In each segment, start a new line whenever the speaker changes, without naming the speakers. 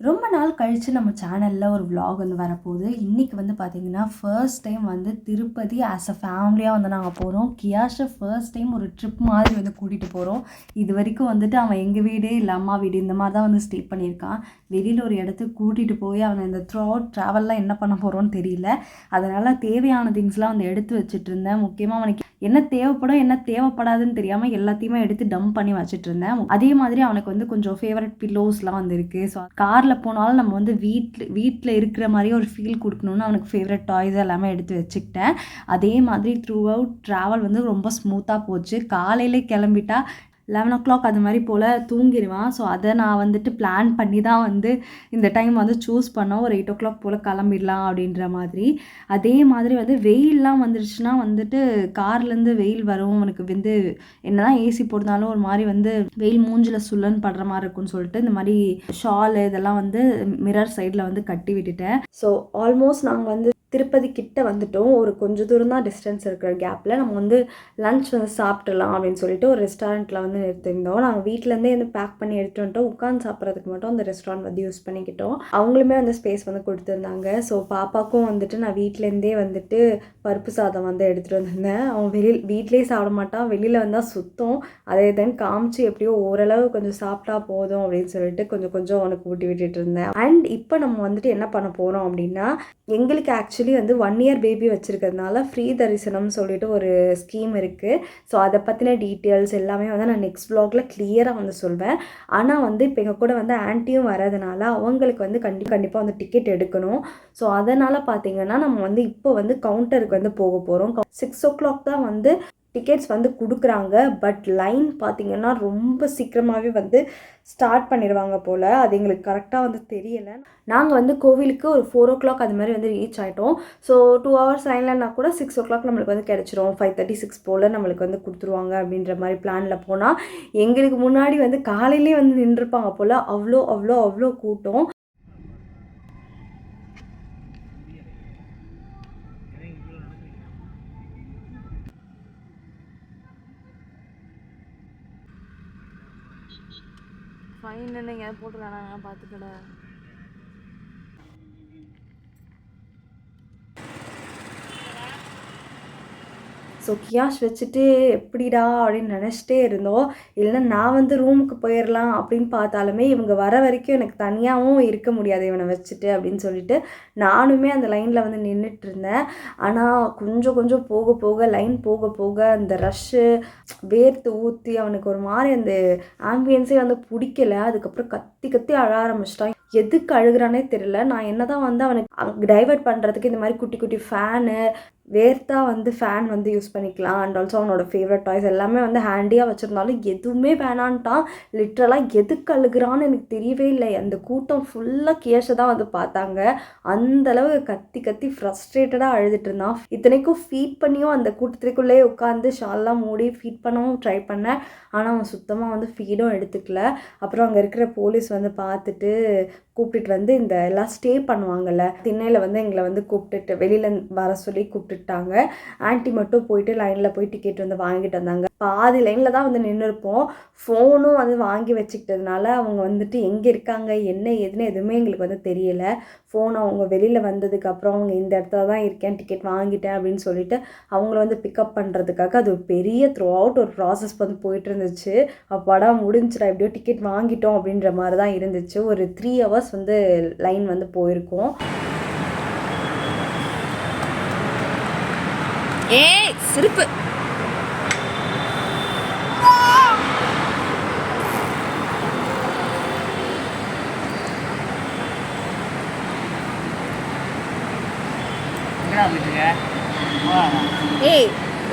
ரொம்ப நாள் கழித்து நம்ம சேனலில் ஒரு vlog வந்து வரப்போகுது. இன்றைக்கி வந்து பார்த்திங்கன்னா ஃபர்ஸ்ட் டைம் வந்து திருப்பதி ஆஸ் அ ஃபேமிலியாக வந்து நாங்கள் போகிறோம். கியாஷை ஃபர்ஸ்ட் டைம் ஒரு ட்ரிப் மாதிரி வந்து கூட்டிகிட்டு போகிறோம். இது வரைக்கும் வந்துட்டு அவன் எங்கள் வீடு இல்லை அம்மா வீடு இந்த மாதிரி தான் வந்து ஸ்டே பண்ணியிருக்கான். வெளியில் ஒரு இடத்துக்கு கூட்டிகிட்டு போய் அவனை இந்த த்ரூ அவுட் ட்ராவல்லாம் என்ன பண்ண போகிறோன்னு தெரியல. அதனால் தேவையான திங்ஸ்லாம் வந்து எடுத்து வச்சுட்டு இருந்தேன். முக்கியமாக அவனுக்கு என்ன தேவைப்படும் என்ன தேவைப்படாதுன்னு தெரியாமல் எல்லாத்தையுமே எடுத்து டம்ப் பண்ணி வச்சுட்டு இருந்தேன். அதே மாதிரி அவனுக்கு வந்து கொஞ்சம் ஃபேவரட் பில்லோஸ்லாம் வந்து இருக்குது. ஸோ காரில் போனாலும் நம்ம வந்து வீட்டில் இருக்கிற மாதிரி ஒரு ஃபீல் கொடுக்கணுன்னு அவனுக்கு ஃபேவரட் டாய்ஸ் எல்லாமே எடுத்து வச்சுக்கிட்டேன். அதே மாதிரி த்ரூ அவுட் ட்ராவல் வந்து ரொம்ப ஸ்மூத்தாக போச்சு. காலையில் கிளம்பிட்டா 11 o'clock அது மாதிரி போல் தூங்கிடுவான். ஸோ அதை நான் வந்துட்டு பிளான் பண்ணி தான் வந்து இந்த டைம் வந்து சூஸ் பண்ணோம். ஒரு 8 o'clock போல் கிளம்பிடலாம் அப்படின்ற மாதிரி. அதே மாதிரி வந்து வெயிலெலாம் வந்துருச்சுன்னா வந்துட்டு கார்லேருந்து வெயில் வரும். அவனுக்கு வந்து என்ன தான் ஏசி போட்டாலும் ஒரு மாதிரி வந்து வெயில் மூஞ்சில் சுள்ளன்னு படுற மாதிரி இருக்குன்னு சொல்லிட்டு இந்த மாதிரி ஷாலு இதெல்லாம் வந்து மிரர் சைடில் வந்து கட்டி விட்டுட்டேன். ஸோ ஆல்மோஸ்ட் நாங்கள் வந்து திருப்பதி கிட்ட வந்துட்டோம். ஒரு கொஞ்சம் தூரம் தான் டிஸ்டன்ஸ் இருக்கிற கேப்பில் நம்ம வந்து லன்ச் வந்து சாப்பிட்றலாம் அப்படின்னு சொல்லிட்டு ஒரு ரெஸ்டாரண்ட்டில் வந்து நிறுத்திருந்தோம். நாங்கள் வீட்டிலேருந்தே வந்து பேக் பண்ணி எடுத்துகிட்டு வந்துட்டோம். உட்காந்து சாப்பிட்றதுக்கு மட்டும் அந்த ரெஸ்டாரண்ட் வந்து யூஸ் பண்ணிக்கிட்டோம். அவங்களுமே வந்து ஸ்பேஸ் வந்து கொடுத்துருந்தாங்க. ஸோ பாப்பாவுக்கும் வந்துட்டு நான் வீட்டிலேருந்தே வந்துட்டு பருப்பு சாதம் வந்து எடுத்துகிட்டு வந்திருந்தேன். அவன் வீட்லேயே சாப்பிட மாட்டான், வெளியில் வந்தால் சுத்தம். அதை தான் காமிச்சு எப்படியோ ஓரளவு கொஞ்சம் சாப்பிட்டா போதும் அப்படின்னு சொல்லிட்டு கொஞ்சம் கொஞ்சம் அவனுக்கு ஊட்டி விட்டுட்டு இருந்தேன். அண்ட் இப்போ நம்ம வந்துட்டு என்ன பண்ண போகிறோம் அப்படின்னா, எங்களுக்கு ஆக்சுவலி வந்து 1 year பேபி வச்சுருக்கிறதுனால ஃப்ரீ தரிசனம்னு சொல்லிட்டு ஒரு ஸ்கீம் இருக்குது. ஸோ அதை பற்றின டீட்டெயில்ஸ் எல்லாமே வந்து நான் நெக்ஸ்ட் vlogல கிளியராக வந்து சொல்வேன். ஆனால் வந்து இப்போ எங்கள் கூட வந்து ஆன்ட்டியும் வரதுனால அவங்களுக்கு வந்து கண்டிப்பாக வந்து டிக்கெட் எடுக்கணும். ஸோ அதனால் பார்த்திங்கன்னா நம்ம வந்து இப்போ வந்து கவுண்டருக்கு வந்து போக போகிறோம். 6 o'clock தான் வந்து டிக்கெட்ஸ் வந்து கொடுக்குறாங்க. பட் லைன் பார்த்திங்கன்னா ரொம்ப சீக்கிரமாகவே வந்து ஸ்டார்ட் பண்ணிடுவாங்க போல். அது எங்களுக்கு கரெக்டாக வந்து தெரியலை. நாங்கள் வந்து கோவிலுக்கு ஒரு 4 o'clock அது மாதிரி வந்து ரீச் ஆகிட்டோம். ஸோ 2 hours லைன்லன்னா கூட 6 o'clock நம்மளுக்கு வந்து கிடச்சிரும். 5:36 போல் நம்மளுக்கு வந்து கொடுத்துருவாங்க அப்படின்ற மாதிரி பிளானில் போனால் எங்களுக்கு முன்னாடி வந்து காலையிலே வந்து நின்றுருப்பாங்க போல். அவ்வளோ கூட்டம். ஃபைன் என்னங்க போட்டுருக்கானா பார்த்துக்கடா. ஸோ கியாஷ் வச்சுட்டு எப்படிடா அப்படின்னு நினச்சிட்டே இருந்தோம். இல்லைன்னா நான் வந்து ரூமுக்கு போயிடலாம் அப்படின்னு பார்த்தாலுமே இவங்க வர வரைக்கும் எனக்கு தனியாகவும் இருக்க முடியாது இவனை வச்சுட்டு அப்படின்னு சொல்லிட்டு நானுமே அந்த லைனில் வந்து நின்றுட்டு இருந்தேன். ஆனால் கொஞ்சம் போக லைன் போக அந்த ரஷ்ஷு வேர்த்து ஊற்றி அவனுக்கு ஒரு மாதிரி அந்த ஆம்பியன்ஸே வந்து பிடிக்கல. அதுக்கப்புறம் கத்தி அழ ஆரம்பிச்சிட்டான். எதுக்கு அழுகிறானே தெரியல. நான் என்ன தான் வந்து அவனுக்கு டைவர்ட் பண்ணுறதுக்கு இந்த மாதிரி குட்டி ஃபேனு வேர்த்தா வந்து ஃபேன் வந்து யூஸ் பண்ணிக்கலாம். அண்ட் ஆல்சோ அவனோட ஃபேவரட் டாய்ஸ் எல்லாமே வந்து ஹேண்டியாக வச்சுருந்தாலும் எதுவுமே வேணான்ட்டான். லிட்ரலாக எதுக்கு அழுகிறான்னு எனக்கு தெரியவே இல்லை. அந்த கூட்டம் ஃபுல்லாக கேஷை தான் வந்து பார்த்தாங்க. அந்தளவு கத்தி ஃப்ரஸ்ட்ரேட்டடாக அழுதுட்டு இருந்தான். இத்தனைக்கும் ஃபீட் பண்ணியும் அந்த கூட்டத்துக்குள்ளேயே உட்காந்து ஷால்லாம் மூடி ஃபீட் பண்ணவும் ட்ரை பண்ணேன். ஆனால் அவன் சுத்தமாக வந்து ஃபீடும் எடுத்துக்கல. அப்புறம் அங்கே இருக்கிற போலீஸ் வந்து பார்த்துட்டு கூப்பிட்டுட்டு வந்து இந்த எல்லாம் ஸ்டே பண்ணுவாங்கள்ல திண்ணையில் வந்து எங்களை வந்து கூப்பிட்டுட்டு வெளியில் வர சொல்லி கூப்பிட்டுட்டாங்க. ஆன்ட்டி மட்டும் போயிட்டு லைனில் போய் டிக்கெட் வந்து வாங்கிட்டு வந்தாங்க. பாதி லைனில் தான் வந்து நின்றுருப்போம். ஃபோனும் வந்து வாங்கி வச்சுக்கிட்டதுனால அவங்க வந்துட்டு எங்கே இருக்காங்க என்ன ஏதுன்னு எதுவுமே எங்களுக்கு வந்து தெரியலை. ஃபோன் அவங்க வெளியில் வந்ததுக்கப்புறம் அவங்க இந்த இடத்துல தான் இருக்கேன் டிக்கெட் வாங்கிட்டேன் அப்படின்னு சொல்லிட்டு அவங்கள வந்து பிக்கப் பண்ணுறதுக்காக அது ஒரு பெரிய த்ரூ அவுட் ஒரு ப்ராசஸ் வந்து போயிட்டு இருந்துச்சு. படம் முடிஞ்சிடா எப்படியோ டிக்கெட் வாங்கிட்டோம் அப்படின்ற மாதிரி தான் இருந்துச்சு. ஒரு 3 hours வந்து லைன் வந்து போயிருக்கோம். சிரிப்பு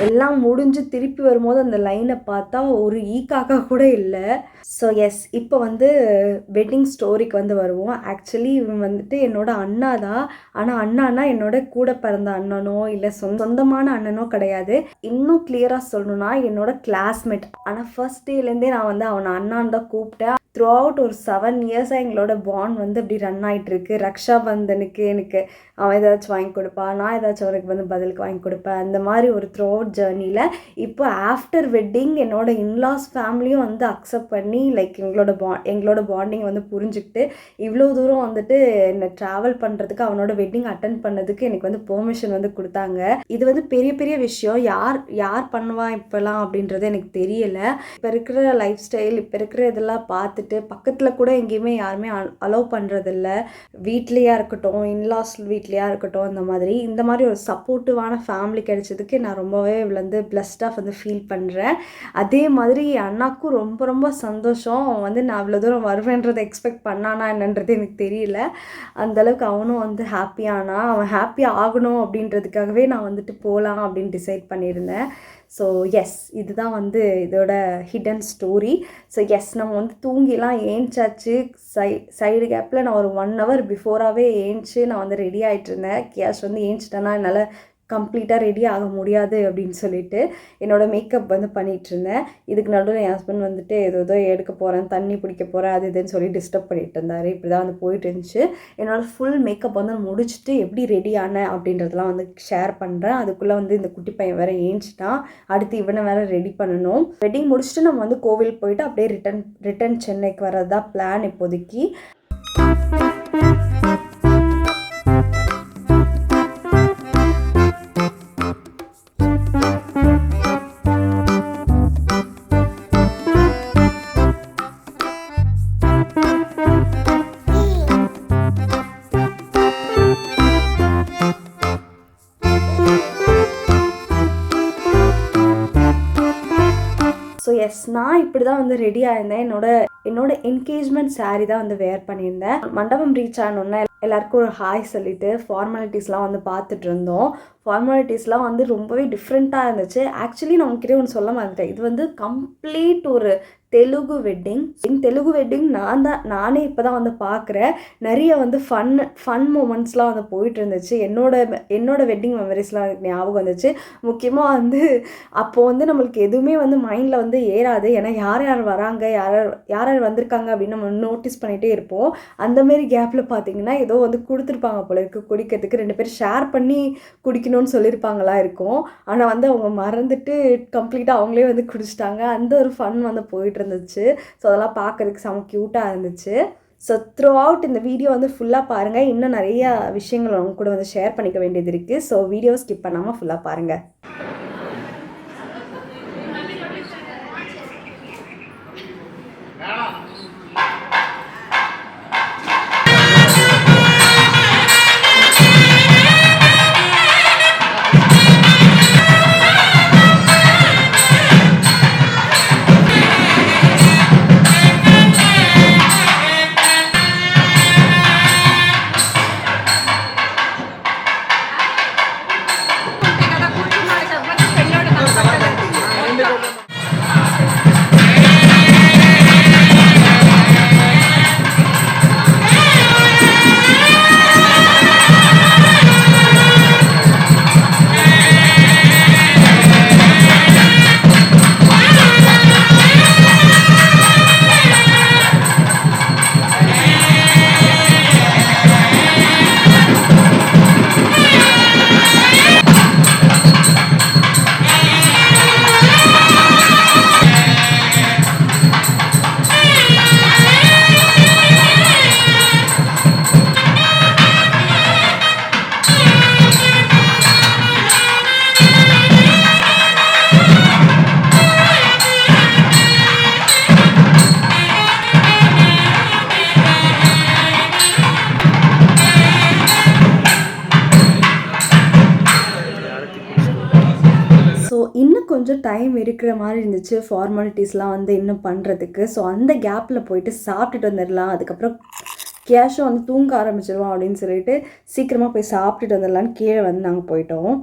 எல்லாம் முடிஞ்சு திருப்பி வரும்போது அந்த லைனை பார்த்தா ஒரு ஈக்காக்கா கூட இல்லை. ஸோ எஸ் இப்போ வந்து வெட்டிங் ஸ்டோரிக்கு வந்து வருவோம். ஆக்சுவலி இவன் வந்துட்டு என்னோட அண்ணா தான். ஆனால் அண்ணானா என்னோட கூட பிறந்த அண்ணனோ இல்லை சொந்தமான அண்ணனோ கிடையாது. இன்னும் கிளியராக சொல்லணும்னா என்னோட கிளாஸ்மேட். ஆனால் ஃபர்ஸ்ட் டேலேருந்தே நான் வந்து அவனை அண்ணான்னு தான் கூப்பிட்டேன். த்ரூ அவுட் ஒரு 7 இயர்ஸாக எங்களோட பாண்ட் வந்து அப்படி ரன் ஆகிட்டுருக்கு. ரக்ஷா பந்தனுக்கு எனக்கு அவன் ஏதாச்சும் வாங்கி கொடுப்பான், நான் ஏதாச்சும் அவனுக்கு வந்து பதிலுக்கு வாங்கி கொடுப்பேன். அந்த மாதிரி ஒரு த்ரூ அவுட் ஜேர்னியில் இப்போ ஆஃப்டர் வெட்டிங் என்னோட இன்லாஸ் ஃபேமிலியும் வந்து அக்செப்ட் பண்ணி லைக் எங்களோட பாண்டிங் வந்து புரிஞ்சுக்கிட்டு இவ்வளோ தூரம் வந்துட்டு என்னை ட்ராவல் பண்ணுறதுக்கு அவனோட வெட்டிங் அட்டென்ட் பண்ணதுக்கு எனக்கு வந்து பெர்மிஷன் வந்து கொடுத்தாங்க. இது வந்து பெரிய பெரிய விஷயம். யார் பண்ணுவா இப்போலாம் அப்படின்றது எனக்கு தெரியலை. இப்போ இருக்கிற லைஃப் ஸ்டைல், இப்போ இருக்கிற இதெல்லாம் பார்த்துட்டு பக்கத்தில் கூட எங்கேயுமே யாருமே அலோவ் பண்ணுறதில்ல. வீட்லேயா இருக்கட்டும், இன்லாஸ் வீட்லேயா இருக்கட்டும், இந்த மாதிரி ஒரு சப்போர்ட்டிவான ஃபேமிலி கிடைச்சதுக்கு நான் ரொம்பவே வந்து பிளஸ்டாக வந்து ஃபீல் பண்ணுறேன். அதே மாதிரி அண்ணாக்கும் ரொம்ப ரொம்ப சந்தோஷம். அவன் வந்து நான் அவ்வளோ தூரம் வருவேன்றதை எக்ஸ்பெக்ட் பண்ணானா என்னன்றது எனக்கு தெரியல. அந்தளவுக்கு அவனும் வந்து ஹாப்பியானா. அவன் ஹாப்பியாக ஆகணும் அப்படின்றதுக்காகவே நான் வந்துட்டு போகலாம் அப்படின்னு டிசைட் பண்ணியிருந்தேன். ஸோ எஸ், இதுதான் வந்து இதோட ஹிடன் ஸ்டோரி. ஸோ எஸ், நம்ம வந்து தூங்கிலாம் ஏஞ்சாச்சு. சைடு கேப்பில் நான் ஒரு 1 hour பிஃபோராகவே ஏஞ்சி நான் வந்து ரெடி ஆகிட்டு இருந்தேன். கேஷ் வந்து ஏஞ்சிட்டேன்னா என்னால் கம்ப்ளீட்டாக ரெடி ஆக முடியாது அப்படின்னு சொல்லிட்டு என்னோடய மேக்கப் வந்து பண்ணிகிட்ருந்தேன். இதுக்கு நடுவில் என் ஹஸ்பண்ட் வந்துட்டு ஏதோ எடுக்க போகிறேன், தண்ணி பிடிக்க போகிறேன், அது இதுன்னு சொல்லி டிஸ்டர்ப் பண்ணிகிட்டு இருந்தார். இப்படி தான் வந்து போயிட்டு இருந்துச்சு. என்னோடய ஃபுல் மேக்கப் வந்து முடிச்சுட்டு எப்படி ரெடி ஆனேன் அப்படின்றதெல்லாம் வந்து ஷேர் பண்ணுறேன். அதுக்குள்ளே வந்து இந்த குட்டி பையன் வேறு ஏஞ்சிட்டான். அடுத்து இவனை வேறு ரெடி பண்ணணும். வெட்டிங் முடிச்சுட்டு நம்ம வந்து கோவில் போயிட்டு அப்படியே ரிட்டன் சென்னைக்கு வர்றது தான் பிளான் இப்போதைக்கு. ஸோ எஸ், நான் இப்படி தான் வந்து ரெடி ஆயிருந்தேன். என்னோட என்கேஜ்மெண்ட் சாரீ தான் வந்து வேர் பண்ணியிருந்தேன். மண்டபம் ரீச் ஆனோன்னா எல்லாருக்கும் ஒரு ஹாய் சொல்லிவிட்டு ஃபார்மாலிட்டிஸ்லாம் வந்து பார்த்துட்டு இருந்தோம். ஃபார்மாலிட்டிஸ்லாம் வந்து ரொம்பவே டிஃப்ரெண்ட்டாக இருந்துச்சு. ஆக்சுவலி நான் உங்ககிட்ட ஒன்று சொல்ல மாட்டேன். இது வந்து கம்ப்ளீட் ஒரு தெலுங்கு வெட்டிங். நானே இப்போ தான் வந்து பார்க்குறேன். நிறைய வந்து ஃபன் மூமெண்ட்ஸ்லாம் வந்து போயிட்டு இருந்துச்சு. என்னோட வெட்டிங் மெமரிஸ்லாம் எனக்கு ஞாபகம் வந்துச்சு. முக்கியமாக வந்து அப்போது வந்து நம்மளுக்கு எதுவுமே வந்து மைண்டில் வந்து ஏறாது. ஏன்னா யார் வராங்க, யார் வந்திருக்காங்க அப்படின்னு நம்ம நோட்டீஸ் பண்ணிகிட்டே இருப்போம். அந்தமாரி கேப்பில் பார்த்தீங்கன்னா ஏதோ வந்து கொடுத்துருப்பாங்க போல இருக்குது குடிக்கிறதுக்கு. 2 பேர் ஷேர் பண்ணி குடிக்கணும்னு சொல்லியிருப்பாங்களா இருக்கும். ஆனால் வந்து அவங்க மறந்துட்டு கம்ப்ளீட்டாக அவங்களே வந்து குடிச்சிட்டாங்க. அந்த ஒரு ஃபன் வந்து போயிட்டு இருந்துச்சு. ஸோ அதெல்லாம் பார்க்குறதுக்கு செம க்யூட்டாக இருந்துச்சு. ஸோ த்ரூ அவுட் இந்த வீடியோ வந்து ஃபுல்லாக பாருங்கள். இன்னும் நிறைய விஷயங்கள் அவங்க கூட வந்து ஷேர் பண்ணிக்க வேண்டியது இருக்குது. ஸோ வீடியோ ஸ்கிப் பண்ணாமல் ஃபுல்லாக பாருங்கள். இன்னும் கொஞ்சம் டைம் இருக்கிற மாதிரி இருந்துச்சு ஃபார்மாலிட்டிஸ்லாம் வந்து இன்னும் பண்ணுறதுக்கு. ஸோ அந்த கேப்பில் போயிட்டு சாப்பிட்டுட்டு வந்துடலாம். அதுக்கப்புறம் கேஷும் வந்து தூங்க ஆரம்பிச்சிடுவோம் அப்படின்னு சொல்லிட்டு சீக்கிரமாக போய் சாப்பிட்டுட்டு வந்துடலான்னு கீழே வந்து நாங்கள் போயிட்டோம்.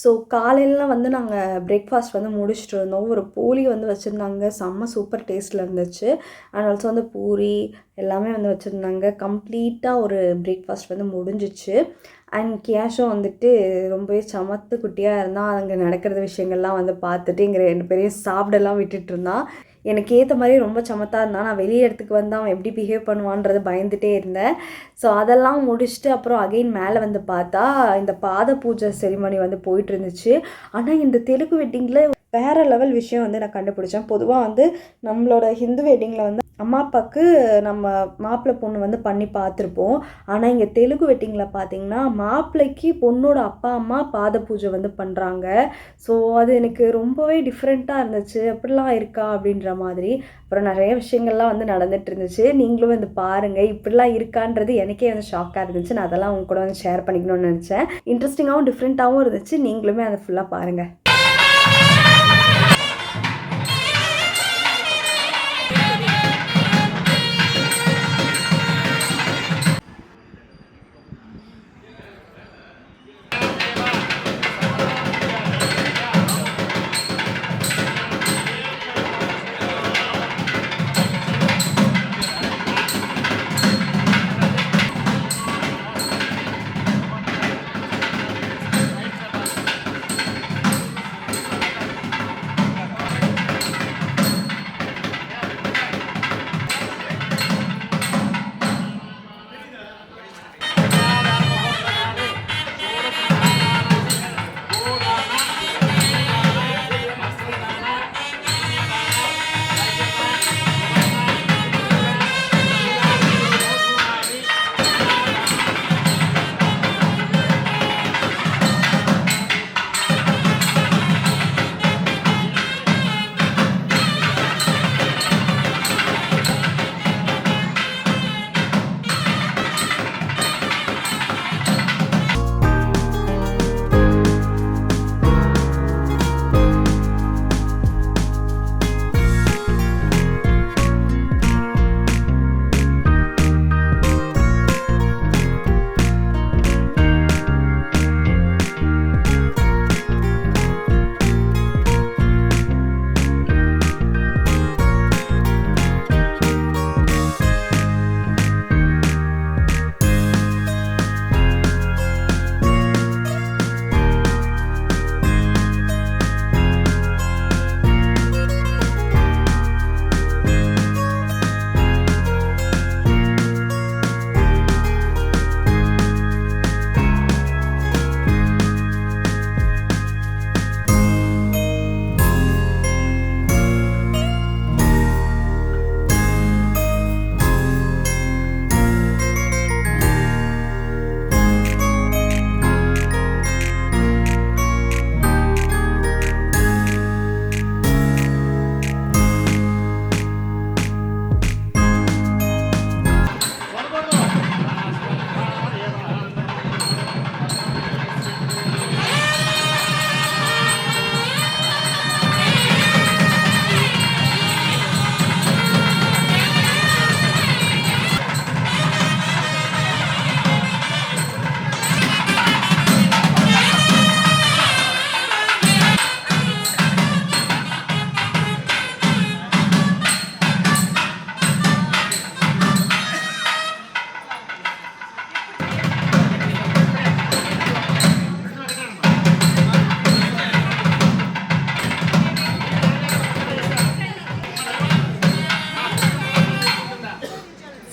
ஸோ காலையிலலாம் வந்து நாங்கள் பிரேக்ஃபாஸ்ட் வந்து முடிச்சுட்டு இருந்தோம். ஒரு பூரி வந்து வச்சுருந்தாங்க. செம்ம சூப்பர் டேஸ்ட்டில் இருந்துச்சு. அண்ட் ஆல்சோ வந்து பூரி எல்லாமே வந்து வச்சுருந்தாங்க. கம்ப்ளீட்டாக ஒரு பிரேக்ஃபாஸ்ட் வந்து முடிஞ்சிச்சு. அண்ட் கேஷும் வந்துட்டு ரொம்பவே சமத்து குட்டியாக இருந்தால் அங்கே நடக்கிற விஷயங்கள்லாம் வந்து பார்த்துட்டு இங்கே 2 பேரையும் சாப்பிடலாம் விட்டுட்டு இருந்தான். எனக்கு ஏற்ற மாதிரி ரொம்ப சமத்தா இருந்தான். நான் வெளியே இடத்துக்கு வந்து அவன் எப்படி பிஹேவ் பண்ணுவான்றது பயந்துகிட்டே இருந்தேன். ஸோ அதெல்லாம் முடிச்சுட்டு அப்புறம் அகெயின் மேலே வந்து பார்த்தா இந்த பாத பூஜை செரிமனி வந்து போயிட்டு இருந்துச்சு. ஆனால் இந்த தெலுங்கு வெட்டிங்கில் வேறு லெவல் விஷயம் வந்து நான் கண்டுபிடிச்சேன். பொதுவாக வந்து நம்மளோட ஹிந்து வெட்டிங்கில் வந்து அம்மா அப்பாவுக்கு நம்ம மாப்பிள்ளை பொண்ணு வந்து பண்ணி பார்த்துருப்போம். ஆனால் இங்கே தெலுங்கு வெட்டிங்கில் பார்த்தீங்கன்னா மாப்பிள்ளைக்கு பொண்ணோட அப்பா அம்மா பாத பூஜை வந்து பண்ணுறாங்க. ஸோ அது எனக்கு ரொம்பவே டிஃப்ரெண்ட்டாக இருந்துச்சு. எப்படிலாம் இருக்கா அப்படின்ற மாதிரி. அப்புறம் நிறைய விஷயங்கள்லாம் வந்து நடந்துட்டு இருந்துச்சு. நீங்களும் வந்து பாருங்கள், இப்படிலாம் இருக்கான்றது எனக்கே வந்து ஷாக்காக இருந்துச்சு. நான் அதெல்லாம் உங்க கூட வந்து ஷேர் பண்ணிக்கணும்னு நினச்சேன். இன்ட்ரெஸ்டிங்காகவும் டிஃப்ரெண்ட்டாகவும் இருந்துச்சு. நீங்களுமே அதை ஃபுல்லாக பாருங்கள்.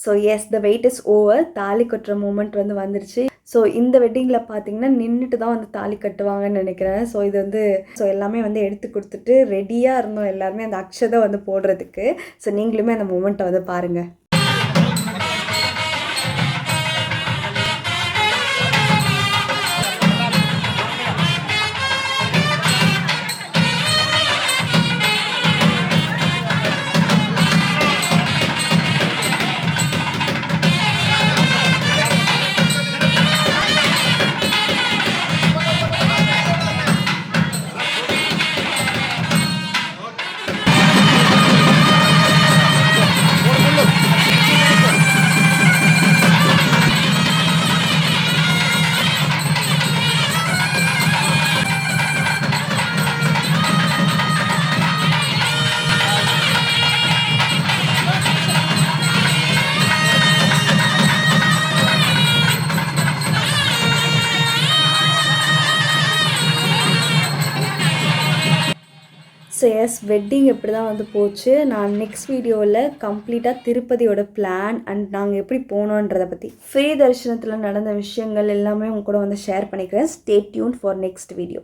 So yes, the wait is over. தாலி கட்டுற மூமெண்ட் வந்து வந்துருச்சு. ஸோ இந்த வெட்டிங்கில் பார்த்தீங்கன்னா நின்றுட்டு தான் வந்து தாலி கட்டுவாங்கன்னு நினைக்கிறேன். ஸோ இது வந்து எல்லாமே வந்து எடுத்து கொடுத்துட்டு ரெடியாக இருந்தோம் எல்லாருமே அந்த அக்ஷதை வந்து போடுறதுக்கு. ஸோ நீங்களுமே அந்த மூமெண்ட்டை வந்து பாருங்கள். ஸோ எஸ் வெட்டிங் எப்படி தான் வந்து போச்சு. நான் நெக்ஸ்ட் வீடியோவில் கம்ப்ளீட்டாக திருப்பதியோட பிளான் அண்ட் நாங்கள் எப்படி போனோன்றதை பற்றி ஃப்ரீ தரிசனத்தில் நடந்த விஷயங்கள் எல்லாமே உங்க கூட வந்து ஷேர் பண்ணிக்கிறேன். Stay tune for next video.